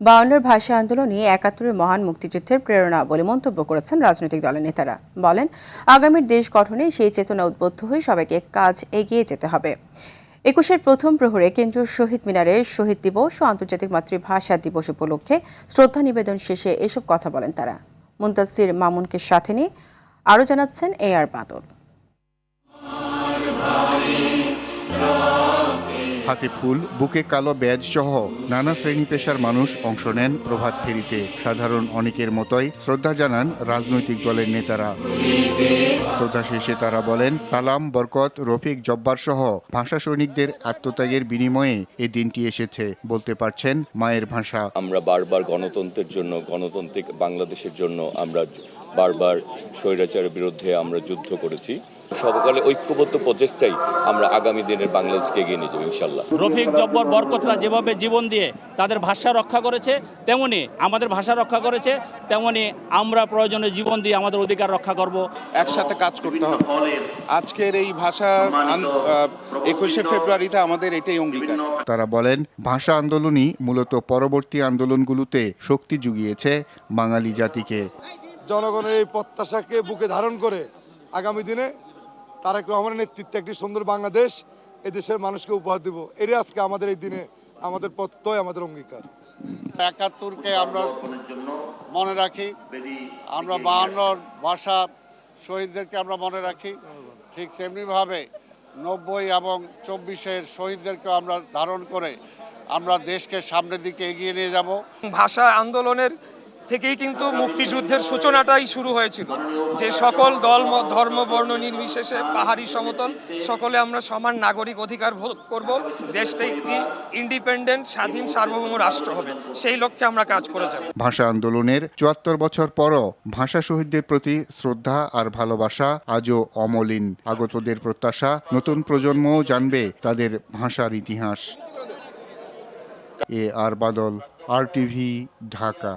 বায়ান্নর ভাষা আন্দোলনই একাত্তরের মহান মুক্তিযুদ্ধের প্রেরণা বলে মন্তব্য করেছেন রাজনৈতিক দলের নেতারা। বলেন, আগামীর দেশ গঠনে সেই চেতনা উদ্বুদ্ধ হয়ে সবাইকে কাজ এগিয়ে যেতে হবে। ২১-এর প্রথম প্রহরে কেন্দ্রীয় শহীদ মিনারে শহীদ দিবস ও আন্তর্জাতিক মাতৃভাষা দিবস উপলক্ষে শ্রদ্ধা নিবেদন শেষে এসব কথা বলেন তারা। মুনতাসির মামুনকে সাথে নিয়ে আরও জানাচ্ছেন AR বাদল। হাতে ফুল, বুকে কালো ব্যাজ সহ নানা শ্রেণী পেশার মানুষ অংশ নেন প্রভাত ফেরিতে। সাধারণ অনেকের মতোই শ্রদ্ধা জানান রাজনৈতিক দলের নেতারা। শ্রদ্ধা শেষে তারা বলেন, সালাম, বরকত, রফিক, জব্বার সহ ভাষা সৈনিকদের আত্মত্যাগের বিনিময়ে এই দিনটি এসেছে। বলতে পারছেন মায়ের ভাষা। আমরা বারবার গণতন্ত্রের জন্য, গণতান্ত্রিক বাংলাদেশের জন্য আমরা বারবার স্বৈরাচারের বিরুদ্ধে আমরা যুদ্ধ করেছি। সর্বকালে ঐক্যবদ্ধ প্রচেষ্টাই আমরা আগামী দিনের বাংলাদেশকে এগিয়ে নিয়ে যাবো ইনশাল্লাহ। রফিক, জব্বর, বরকতরা যেভাবে জীবন দিয়ে তাদের ভাষা রক্ষা করেছে, তেমনি আমাদের ভাষা রক্ষা করেছে, তেমনি আমরা প্রয়োজনে জীবন দিয়ে আমাদের অধিকার রক্ষা করব। একসাথে কাজ করতে হবে। আজকের এই ভাষা ২১শে ফেব্রুয়ারিতে আমাদের এটাই অঙ্গীকার। তারা বলেন, ভাষা আন্দোলনই মূলত পরবর্তী আন্দোলনগুলোতে শক্তি জুগিয়েছে বাঙালি জাতিকে। জনগণের এই প্রত্যাশাকে বুকে ধারণ করে আগামী দিনে তারেক রহমানের নেতৃত্বে একটি সুন্দর বাংলাদেশ এদেশের মানুষকে উপহার দেব। এটাই আজকে আমাদের এই দিনে আমাদের প্রত্যয়, আমাদের অঙ্গীকার। ৭১কে আমরা মনে রাখি, আমরা ৫২ ভাষা শহীদদেরকে আমরা মনে রাখি, ঠিক তেমনিভাবে ৯০ এবং ২৪-এর শহীদদেরকে আমরা ধারণ করে আমরা দেশকে সামনের দিকে এগিয়ে নিয়ে যাব। ভাষা আন্দোলনের থেকেই কিন্তু মুক্তিযুদ্ধের সূচনাটাই শুরু হয়েছিল, যে সকল দল, ধর্ম, বর্ণ নির্বিশেষে পাহাড়ি সমতল সকলে আমরা সমান নাগরিক অধিকার ভোগ করব, দেশটা একটি ইন্ডিপেন্ডেন্ট স্বাধীন সার্বভৌম রাষ্ট্র হবে, সেই লক্ষ্যে আমরা কাজ করে যাব। ভাষা আন্দোলনের ৭৪ বছর পরও ভাষা শহীদদের প্রতি শ্রদ্ধা আর ভালোবাসা আজও অমলিন। আগতদের প্রত্যাশা, নতুন প্রজন্মও জানবে তাদের ভাষার ইতিহাস। AR বাদল, RTV, ঢাকা।